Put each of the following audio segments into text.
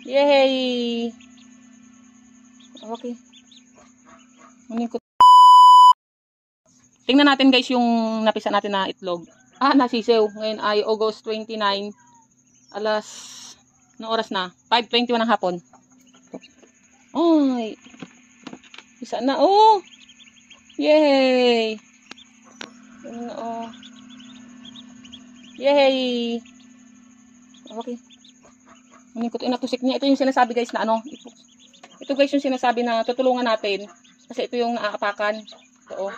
Yay! Okay. Tingnan natin guys yung napisa natin na itlog. Nasisew. Ngayon ay August 29. Alas, anong oras na? 5:21 ng hapon. Ay! Isa na. Oh! Yay! Oh. Yay! Okay. Manikot inatusik niya. Ito yung sinasabi guys na ano. Ito guys yung sinasabi na tutulungan natin. Kasi ito yung naaapakan. Ito oh.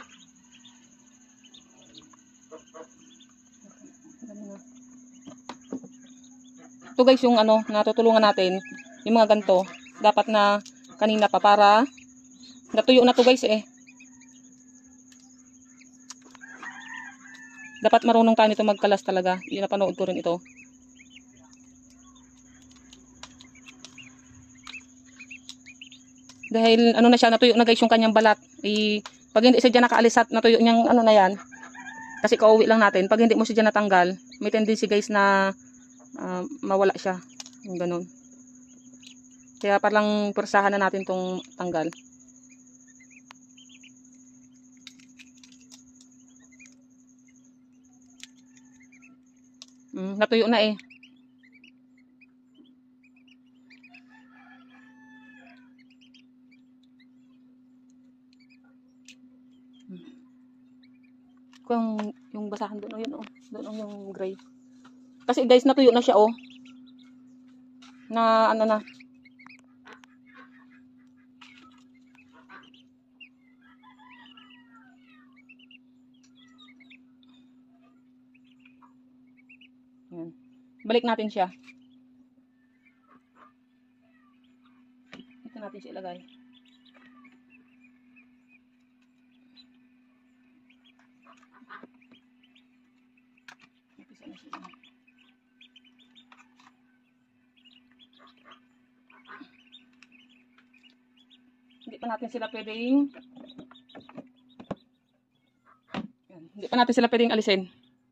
Ito guys yung ano, natutulungan natin. Yung mga ganito. Dapat na kanina pa para natuyo na to guys eh. Dapat marunong tayo nito magkalas talaga. Yung napanood ko rin ito. Dahil ano na siya, natuyo na guys yung kanyang balat. Pag hindi siya dyan nakaalis at natuyo niyang ano na yan. Kasi kauwi lang natin. Pag hindi mo siya dyan natanggal, may tendency guys na mawala siya. Yung ganun. Kaya parang pursahan na natin tong tanggal. Natuyo na eh. Yung basahan doon, yun oh. Doon yung gray. Kasi guys, natuyo na siya oh. Na ano na. Yan. Balik natin siya. Ito natin siya ilagay. Hindi pa natin sila pwedeng alisin.